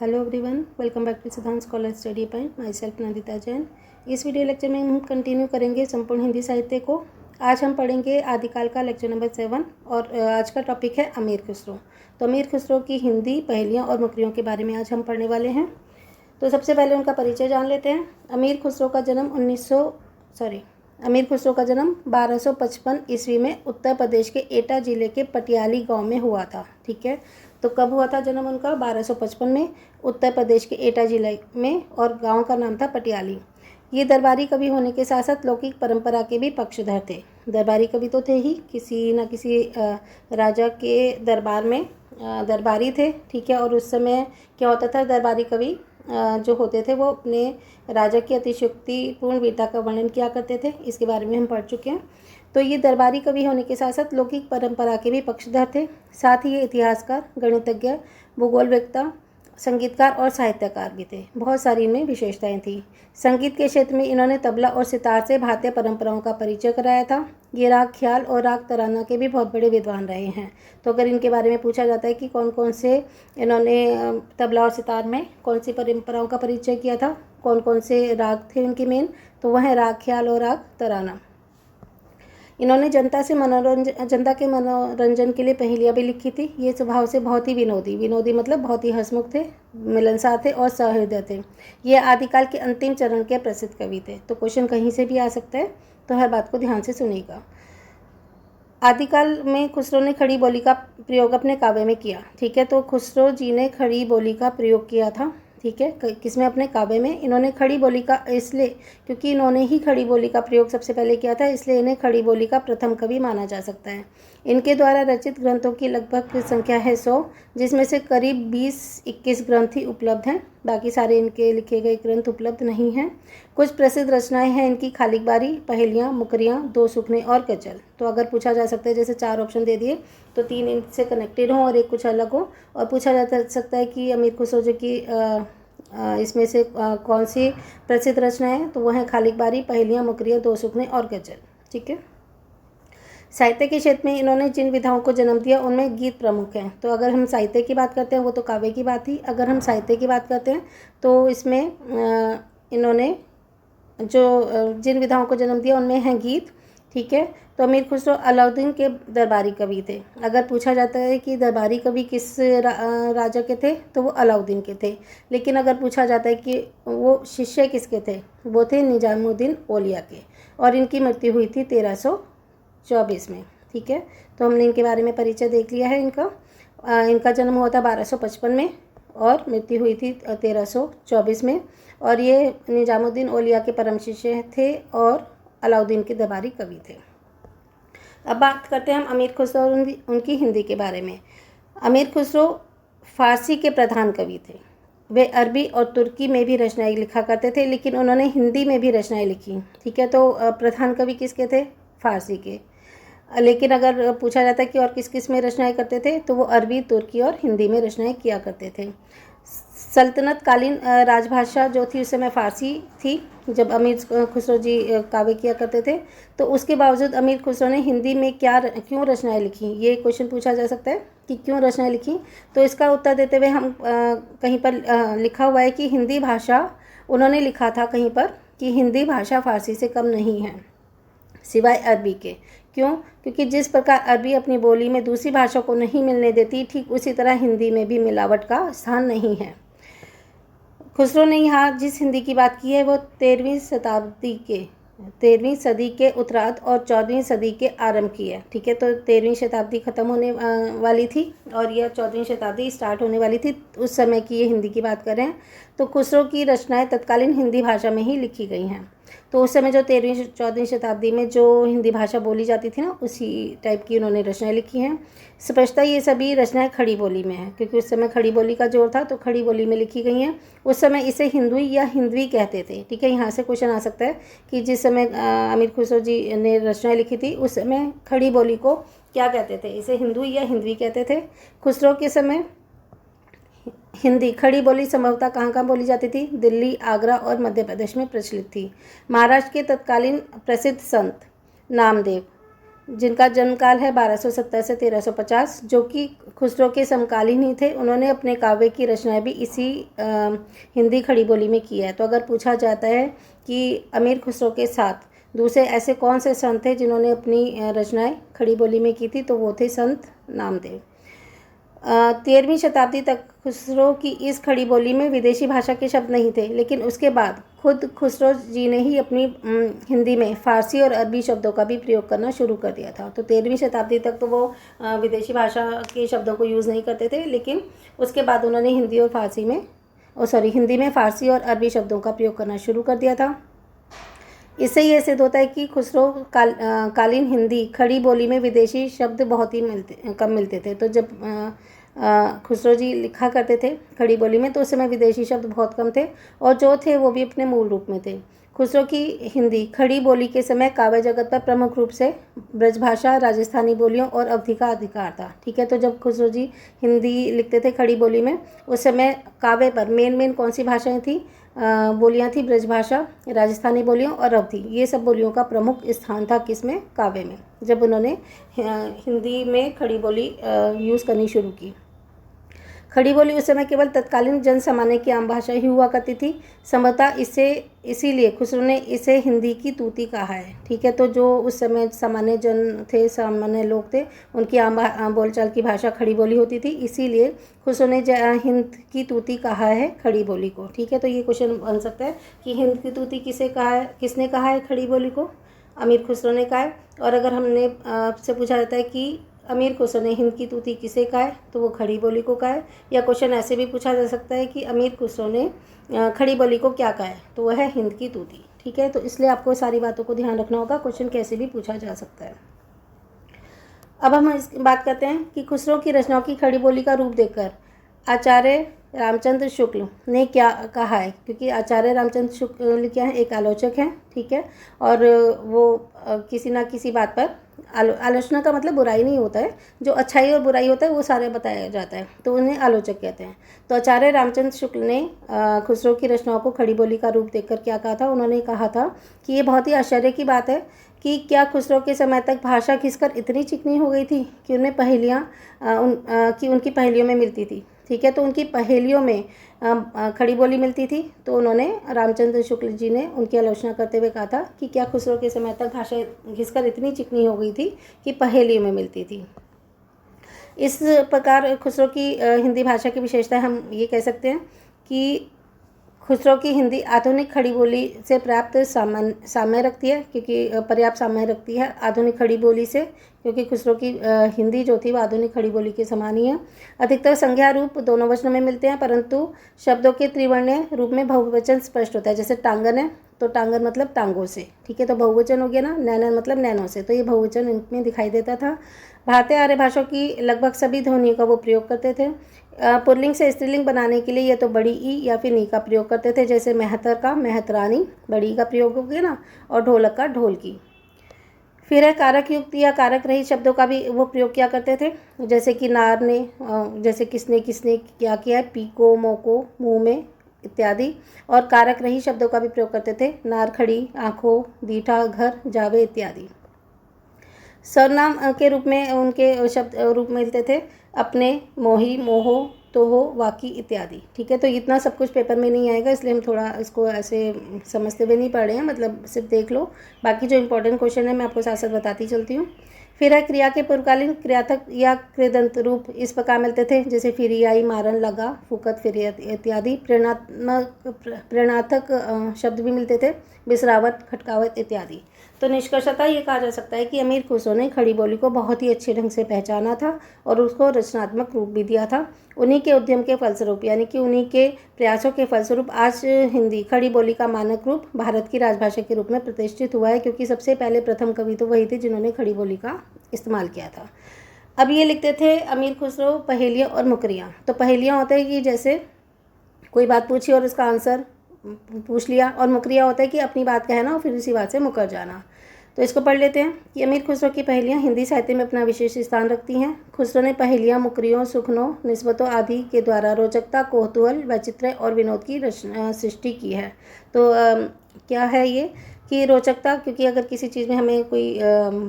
Hello everyone, welcome back to Siddhant scholar study point. Myself Nandita Jain. इस video lecture में हम continue करेंगे संपूर्ण हिंदी साहित्य को। आज हम पढ़ेंगे आदिकाल का लेक्चर नंबर 7 और आज का टॉपिक है अमीर खुसरो। तो अमीर खुसरो की हिंदी पहेलियाँ और मुकरियों के बारे में आज हम पढ़ने वाले हैं। तो सबसे पहले उनका परिचय जान लेते हैं। अमीर खुसरो का जन्म 1255 ईस्वी में उत्तर प्रदेश के एटा जिले के पटियाली गांव में हुआ था। ठीक है, तो कब हुआ था जन्म उनका? 1255 में उत्तर प्रदेश के एटा जिले में, और गांव का नाम था पटियाली। ये दरबारी कवि होने के साथ साथ लौकिक परंपरा के भी पक्षधर थे। दरबारी कवि तो थे ही, किसी न किसी राजा के दरबार में दरबारी थे। ठीक है, और उस समय क्या होता था, दरबारी कवि जो होते थे वो अपने राजा की अतिशयोक्तिपूर्ण वीरता का वर्णन किया करते थे। इसके बारे में हम पढ़ चुके हैं। तो ये दरबारी कवि होने के साथ साथ लौकिक परंपरा के भी पक्षधर थे। साथ ही ये इतिहासकार, गणितज्ञ, भूगोलवेत्ता, संगीतकार और साहित्यकार भी थे। बहुत सारी इनमें विशेषताएं थी। संगीत के क्षेत्र में इन्होंने तबला और सितार से भारतीय परंपराओं का परिचय कराया था। ये राग ख्याल और राग तराना के भी बहुत बड़े विद्वान रहे हैं। तो अगर इनके बारे में पूछा जाता है कि कौन कौन से इन्होंने तबला और सितार में कौन सी परंपराओं का परिचय किया था, कौन कौन से राग थे उनके मेन, तो वह है राग ख्याल और राग तराना। इन्होंने जनता के मनोरंजन के लिए पहेलियाँ भी लिखी थी। ये स्वभाव से बहुत ही विनोदी मतलब बहुत ही हंसमुख थे, मिलनसार थे और सहृदय थे। ये आदिकाल के अंतिम चरण के प्रसिद्ध कवि थे। तो क्वेश्चन कहीं से भी आ सकता है, तो हर बात को ध्यान से सुनिएगा। आदिकाल में खुसरो ने खड़ी बोली का प्रयोग अपने काव्य में किया। ठीक है, तो खुसरो जी ने खड़ी बोली का प्रयोग किया था। ठीक है, किसमें? अपने काव्य में। इन्होंने खड़ी बोली का इसलिए क्योंकि इन्होंने ही खड़ी बोली का प्रयोग सबसे पहले किया था, इसलिए इन्हें खड़ी बोली का प्रथम कवि माना जा सकता है। इनके द्वारा रचित ग्रंथों की लगभग संख्या है 100, जिसमें से करीब 20-21 ग्रंथ ही उपलब्ध हैं। बाकी सारे इनके लिखे गए ग्रंथ उपलब्ध नहीं हैं। कुछ प्रसिद्ध रचनाएं हैं इनकी: खालिक बारी, पहेलियाँ, मुकरियाँ, दो सुखने और गजल। तो अगर पूछा जा सकता है, जैसे 4 ऑप्शन दे दिए, तो 3 इनसे कनेक्टेड हों और एक कुछ अलग हो, और पूछा जा सकता है कि अमीर खुसरो जी की इसमें से कौन सी प्रसिद्ध रचना है, तो वह है खालिक बारी, पहेलियाँ, मुकरियाँ, दो सुखने और गजल। ठीक है। साहित्य के क्षेत्र में इन्होंने जिन विधाओं को जन्म दिया उनमें गीत प्रमुख हैं। तो अगर हम साहित्य की बात करते हैं, वो तो काव्य की बात थी। अगर हम साहित्य की बात करते हैं तो इसमें इन्होंने जो जिन विधाओं को जन्म दिया उनमें हैं गीत। ठीक है, तो अमीर खुसरो अलाउद्दीन के दरबारी कवि थे। अगर पूछा जाता है कि दरबारी कवि किस राजा के थे, तो वो अलाउद्दीन के थे। लेकिन अगर पूछा जाता है कि वो शिष्य किसके थे, वो थे निजामुद्दीन औलिया के, और इनकी मृत्यु हुई थी 1324 में। ठीक है, तो हमने इनके बारे में परिचय देख लिया है। इनका जन्म हुआ था 1255 में और मृत्यु हुई थी 1324 में, और ये निजामुद्दीन औलिया के परम शिष्य थे और अलाउद्दीन के दरबारी कवि थे। अब बात करते हैं हम अमीर खुसरो और उनकी हिंदी के बारे में। अमीर खुसरो फारसी के प्रधान कवि थे। वे अरबी और तुर्की में भी रचनाएं लिखा करते थे, लेकिन उन्होंने हिंदी में भी रचनाएं लिखी। ठीक है, तो प्रधान कवि किसके थे? फारसी के। लेकिन अगर पूछा जाता है कि और किस किस में रचनाएं करते थे, तो वो अरबी, तुर्की और हिंदी में रचनाएं किया करते थे। सल्तनत कालीन राजभाषा जो थी उस समय फारसी थी जब अमीर खुसरो जी काव्य किया करते थे। तो उसके बावजूद अमीर खुसरो ने हिंदी में क्यों रचनाएं लिखी, ये क्वेश्चन पूछा जा सकता है कि क्यों रचनाएं लिखी। तो इसका उत्तर देते हुए हम कहीं पर लिखा हुआ है कि हिंदी भाषा, उन्होंने लिखा था कहीं पर कि हिंदी भाषा फारसी से कम नहीं है सिवाय अरबी के। क्यों? क्योंकि जिस प्रकार अरबी अपनी बोली में दूसरी भाषा को नहीं मिलने देती, ठीक उसी तरह हिंदी में भी मिलावट का स्थान नहीं है। खुसरो ने यहाँ जिस हिंदी की बात की है वो 13वीं सदी के उत्तरार्ध और 14वीं सदी के आरंभ की है। ठीक है, तो 13वीं शताब्दी ख़त्म होने वाली थी और यह 14वीं शताब्दी स्टार्ट होने वाली थी। उस समय की ये हिंदी की बात कर रहे हैं। तो खुसरो की रचनाएं तत्कालीन हिंदी भाषा में ही लिखी गई हैं। तो उस समय जो 13वीं 14वीं शताब्दी में जो हिंदी भाषा बोली जाती थी ना, उसी टाइप की उन्होंने रचनाएं लिखी हैं। स्पष्टता ये सभी रचनाएं खड़ी बोली में हैं, क्योंकि उस समय खड़ी बोली का जोर था, तो खड़ी बोली में लिखी गई हैं। उस समय इसे हिंदुई या हिंदवी कहते थे। ठीक है, यहाँ से क्वेश्चन आ सकता है कि जिस समय अमीर खुसरो जी ने रचनाएं लिखी थी उस समय खड़ी बोली को क्या कहते थे, इसे हिंदुई या हिंदवी कहते थे। खुसरो के समय हिंदी खड़ी बोली संभवतः कहाँ बोली जाती थी? दिल्ली, आगरा और मध्य प्रदेश में प्रचलित थी। महाराष्ट्र के तत्कालीन प्रसिद्ध संत नामदेव जिनका जन्मकाल है 1270 से 1350, जो कि खुसरो के समकालीन ही थे। उन्होंने अपने काव्य की रचनाएं भी इसी हिंदी खड़ी बोली में की है। तो अगर पूछा जाता है कि अमीर खुसरो के साथ दूसरे ऐसे कौन से संत थे जिन्होंने अपनी रचनाएं खड़ी बोली में की थी, तो वो थे संत नामदेव। 13वीं शताब्दी तक खुसरो की इस खड़ी बोली में विदेशी भाषा के शब्द नहीं थे, लेकिन उसके बाद खुद खुसरो जी ने ही अपनी हिंदी में फ़ारसी और अरबी शब्दों का भी प्रयोग करना शुरू कर दिया था। तो 13वीं शताब्दी तक तो वो विदेशी भाषा के शब्दों को यूज़ नहीं करते थे, लेकिन उसके बाद उन्होंने हिंदी में फ़ारसी और अरबी शब्दों का प्रयोग करना शुरू कर दिया था। इससे ये सिद्ध होता है कि खुसरो कालीन हिंदी खड़ी बोली में विदेशी शब्द बहुत ही कम मिलते थे। तो जब खुसरो जी लिखा करते थे खड़ी बोली में, तो उस समय विदेशी शब्द बहुत कम थे, और जो थे वो भी अपने मूल रूप में थे। खुसरो की हिंदी खड़ी बोली के समय काव्य जगत पर प्रमुख रूप से ब्रजभाषा, राजस्थानी बोलियों और अवधि का अधिकार था। ठीक है, तो जब खुसरो जी हिंदी लिखते थे खड़ी बोली में, उस समय काव्य पर मेन कौन सी भाषाएं थी, बोलियां थी ब्रजभाषा, राजस्थानी बोलियों और अवधि। ये सब बोलियों का प्रमुख स्थान था किसमें, काव्य में, जब उन्होंने हिंदी में खड़ी बोली यूज़ करनी शुरू की। खड़ी बोली उस समय केवल तत्कालीन जन सामान्य की आम भाषा ही हुआ करती थी। संभवतः इसीलिए खुसरो ने इसे हिंदी की तूती कहा है। ठीक है, तो जो उस समय सामान्य जन थे, सामान्य लोग थे, उनकी आम बोलचाल की भाषा खड़ी बोली होती थी, इसीलिए खुसरो ने हिंद की तूती कहा है खड़ी बोली को। ठीक है, तो ये क्वेश्चन बन सकता है कि हिंद की तूती किसने कहा है खड़ी बोली को, अमीर खुसरो ने कहा है। और अगर हमने आपसे पूछा जाता है कि अमीर खुसरो ने हिंद की तूती किसे कहा है, तो वो खड़ी बोली को कहा है। या क्वेश्चन ऐसे भी पूछा जा सकता है कि अमीर खुसरो ने खड़ी बोली को क्या कहा है, तो वह है हिंद की तूती। ठीक है, तो इसलिए आपको सारी बातों को ध्यान रखना होगा, क्वेश्चन कैसे भी पूछा जा सकता है। अब हम बात करते हैं कि खुसरो की रचनाओं की खड़ी बोली का रूप देखकर आचार्य रामचंद्र शुक्ल ने क्या कहा है, क्योंकि आचार्य रामचंद्र शुक्ल क्या है, एक आलोचक हैं। ठीक है, और वो किसी ना किसी बात पर आलोचना का मतलब बुराई नहीं होता है, जो अच्छाई और बुराई होता है वो सारे बताया जाता है, तो उन्हें आलोचक कहते हैं। तो आचार्य रामचंद्र शुक्ल ने खुसरो की रचनाओं को खड़ी बोली का रूप देखकर क्या कहा था, उन्होंने कहा था कि ये बहुत ही आश्चर्य की बात है कि क्या खुसरो के समय तक भाषा खिसकर इतनी चिकनी हो गई थी कि उनमें पहेलियाँ उनकी पहेलियों में मिलती थी। ठीक है, तो उनकी पहेलियों में खड़ी बोली मिलती थी। तो उन्होंने रामचंद्र शुक्ल जी ने उनकी आलोचना करते हुए कहा था कि क्या खुसरो के समय तक भाषा घिसकर इतनी चिकनी हो गई थी कि पहेलियों में मिलती थी। इस प्रकार खुसरो की हिंदी भाषा की विशेषता हम ये कह सकते हैं कि खुसरो की हिंदी आधुनिक खड़ी बोली से पर्याप्त साम्य रखती है, क्योंकि पर्याप्त साम्य रखती है आधुनिक खड़ी बोली से, क्योंकि खुसरो की हिंदी जो थी वो आधुनिक खड़ी बोली के समान ही है। अधिकतर संज्ञा रूप दोनों वचनों में मिलते हैं, परंतु शब्दों के त्रिवर्णीय रूप में बहुवचन स्पष्ट होता है। जैसे टांगन है, तो टांगन मतलब टांगों से। ठीक है, तो बहुवचन हो गया ना, नैनन मतलब नैनों से, तो ये बहुवचन इनमें दिखाई देता था। भारतीय आर्य भाषा की लगभग सभी ध्वनियों का वो प्रयोग करते थे। पुल्लिंग से स्त्रीलिंग बनाने के लिए ये तो बड़ी ई या फिर नी का प्रयोग करते थे, जैसे मेहतर का मेहतरानी, बड़ी का प्रयोग हो गया ना, और ढोलक का ढोलकी। फिर है कारक युक्त या कारक रहित शब्दों का भी वो प्रयोग किया करते थे, जैसे कि नार ने, जैसे किसने किसने क्या किया है, पीको मोको, मुँह में इत्यादि। और कारक रहित शब्दों का भी प्रयोग करते थे, नार खड़ी, आँखों, दीठा, घर, जावे इत्यादि। सर्वनाम के रूप में उनके शब्द रूप मिलते थे, अपने, मोही, मोहो, तोहो, वाकी इत्यादि। ठीक है, तो इतना सब कुछ पेपर में नहीं आएगा, इसलिए हम थोड़ा इसको ऐसे समझते हुए नहीं पढ़ रहे हैं, मतलब सिर्फ देख लो। बाकी जो इंपॉर्टेंट क्वेश्चन है मैं आपको साथ साथ बताती चलती हूँ। फिर है क्रिया के पूर्वकालीन क्रियार्थक या कृदंत रूप इस प्रकार मिलते थे, जैसे फिरी, आई, मारन, लगा, फुकत, फिर इत्यादि। प्रेरणार्थक शब्द भी मिलते थे, बिसरावट, खटकावत इत्यादि। तो निष्कर्षतः ये कहा जा सकता है कि अमीर खुसरो ने खड़ी बोली को बहुत ही अच्छे ढंग से पहचाना था और उसको रचनात्मक रूप भी दिया था। उन्हीं के उद्यम के फलस्वरूप, यानी कि उन्हीं के प्रयासों के फलस्वरूप आज हिंदी खड़ी बोली का मानक रूप भारत की राजभाषा के रूप में प्रतिष्ठित हुआ है, क्योंकि सबसे पहले प्रथम कवि तो वही थे जिन्होंने खड़ी बोली का इस्तेमाल किया था। अब ये लिखते थे अमीर खुसरो पहेलियाँ और मुकरियाँ। तो पहेलियाँ होता है कि जैसे कोई बात पूछी और उसका आंसर पूछ लिया, और मुकरिया होता है कि अपनी बात कहना और फिर उसी बात से मुकर जाना। तो इसको पढ़ लेते हैं कि अमीर खुसरो की पहेलियाँ हिंदी साहित्य में अपना विशेष स्थान रखती हैं। खुसरो ने पहेलियाँ, मुकरियों, सुखनों, निस्बतों आदि के द्वारा रोचकता, कौतूहल, वैचित्र्य और विनोद की सृष्टि की है। तो क्या है ये कि रोचकता, क्योंकि अगर किसी चीज़ में हमें कोई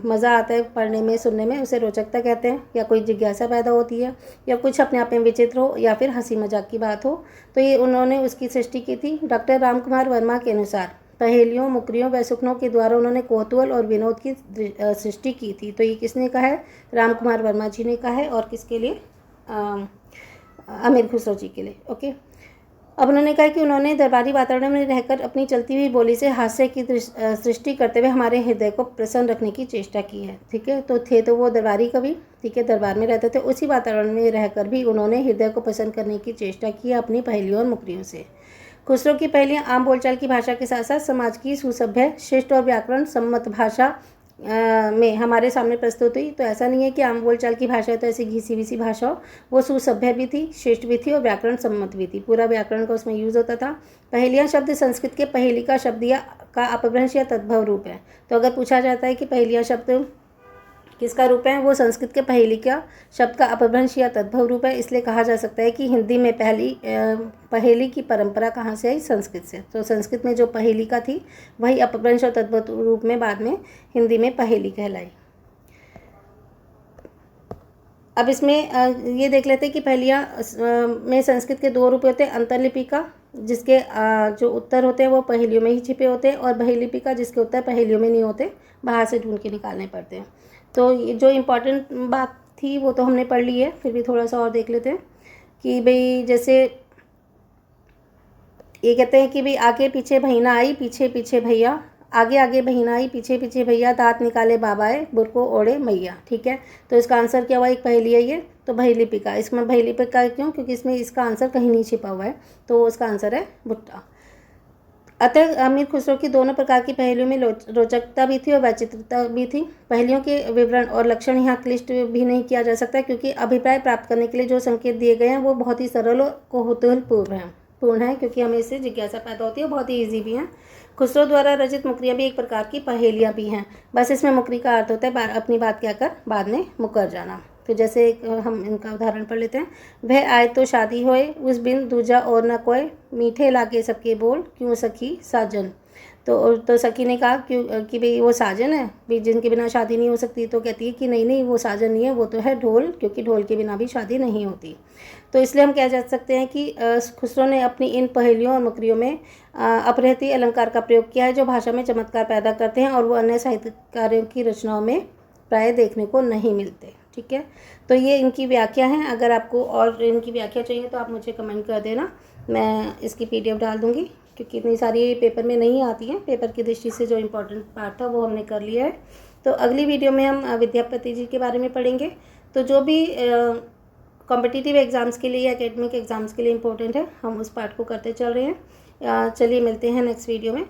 मज़ा आता है पढ़ने में, सुनने में, उसे रोचकता कहते हैं, या कोई जिज्ञासा पैदा होती है, या कुछ अपने आप में विचित्र हो, या फिर हंसी मजाक की बात हो, तो ये उन्होंने उसकी सृष्टि की थी। डॉक्टर रामकुमार वर्मा के अनुसार पहेलियों, मुकरियों व सुखनों के द्वारा उन्होंने कौतूहल और विनोद की सृष्टि की थी। तो ये किसने कहा है? रामकुमार वर्मा जी ने कहा है। और किसके लिए? अमीर खुसरो जी के लिए। ओके, अब उन्होंने कहा कि उन्होंने दरबारी वातावरण में रहकर अपनी चलती हुई बोली से हास्य की सृष्टि करते हुए हमारे हृदय को प्रसन्न रखने की चेष्टा की है। ठीक है, तो थे तो वो दरबारी कवि, ठीक है, दरबार में रहते थे, उसी वातावरण में रहकर भी उन्होंने हृदय को प्रसन्न करने की चेष्टा की है अपनी पहेलियों और मुकरियों से। खुसरो की पहेलियाँ आम बोलचाल की भाषा के साथ साथ समाज की सुसभ्य, शिष्ट और व्याकरण सम्मत भाषा में हमारे सामने प्रस्तुत हुई। तो ऐसा नहीं है कि आम बोलचाल की भाषा तो ऐसी घिसी विसी भाषा हो, वो सुसभ्य भी थी, शिष्ट भी थी और व्याकरण सम्मत भी थी। पूरा व्याकरण का उसमें यूज़ होता था। पहेलियाँ शब्द संस्कृत के पहेली का शब्द या का अपभ्रंश या तद्भव रूप है। तो अगर पूछा जाता है कि पहेलियाँ शब्द किसका रूप है, वो संस्कृत के पहेली का शब्द का अपभ्रंश या तद्भव रूप है। इसलिए कहा जा सकता है कि हिंदी में पहेली की परंपरा कहाँ से आई? संस्कृत से। तो संस्कृत में जो पहेली का थी वही अपभ्रंश और तद्भव रूप में बाद में हिंदी में पहेली कहलाई। अब इसमें ये देख लेते हैं कि पहेलियाँ में संस्कृत के दो रूप होते हैं। अंतर्लिपि का, जिसके जो उत्तर होते हैं वो पहेलियों में ही छिपे होते हैं, और बहिर्लिपि का, जिसके उत्तर पहेलियों में नहीं होते, बाहर से ढूंढ के निकालने पड़ते हैं। तो ये जो इम्पोर्टेंट बात थी वो तो हमने पढ़ ली है, फिर भी थोड़ा सा और देख लेते हैं कि भाई जैसे ये कहते हैं कि भाई आगे पीछे बहिना आई, पीछे पीछे भैया, आगे आगे बहिना आई, पीछे पीछे भैया, दांत निकाले बाबाए, बुरको ओढ़े मैया। ठीक है, तो इसका आंसर क्या हुआ? एक पहेली है ये, तो बहिर्लिपि का। इसमें बहिर्लिपि का क्यों? क्योंकि इसमें इसका आंसर कहीं नहीं छिपा हुआ है, तो उसका आंसर है भुट्टा। अतः अमीर खुसरो की दोनों प्रकार की पहेलियों में रोचकता भी थी और वैचित्रता भी थी। पहेलियों के विवरण और लक्षण यहाँ क्लिष्ट भी नहीं किया जा सकता, क्योंकि अभिप्राय प्राप्त करने के लिए जो संकेत दिए गए हैं वो बहुत ही सरल और कौतूहलपूर्ण है, क्योंकि हमें इससे जिज्ञासा पैदा होती है, बहुत ही ईजी भी हैं। खुसरो द्वारा रचित मुकरियाँ भी एक प्रकार की पहेलियाँ भी हैं, बस इसमें मुकरी का अर्थ होता है अपनी बात कहकर बाद में मुकर जाना। तो जैसे हम इनका उदाहरण पढ़ लेते हैं। वह आए तो शादी होए, उस बिन दूजा और न कोई, मीठे लागे सबके बोल, क्यों सखी साजन। तो सखी ने कहा क्यों कि भाई वो साजन है, भाई जिनके बिना शादी नहीं हो सकती। तो कहती है कि नहीं नहीं, वो साजन नहीं है, वो तो है ढोल, क्योंकि ढोल के बिना भी शादी नहीं होती। तो इसलिए हम कह जा सकते हैं कि खुसरो ने अपनी इन पहेलियों और मुकरियों में अपहृति अलंकार का प्रयोग किया है, जो भाषा में चमत्कार पैदा करते हैं, और वो अन्य साहित्यकारों की रचनाओं में प्राय देखने को नहीं मिलते। ठीक है, तो ये इनकी व्याख्या है। अगर आपको और इनकी व्याख्या चाहिए तो आप मुझे कमेंट कर देना, मैं इसकी PDF डाल दूँगी, क्योंकि इतनी सारी पेपर में नहीं आती हैं। पेपर की दृष्टि से जो इम्पोर्टेंट पार्ट था वो हमने कर लिया है। तो अगली वीडियो में हम विद्यापति जी के बारे में पढ़ेंगे। तो जो भी कॉम्पिटिटिव एग्ज़ाम्स के लिए या एकेडमिक एग्ज़ाम्स के लिए इम्पोर्टेंट है, हम उस पार्ट को करते चल रहे हैं। चलिए मिलते हैं नेक्स्ट वीडियो में।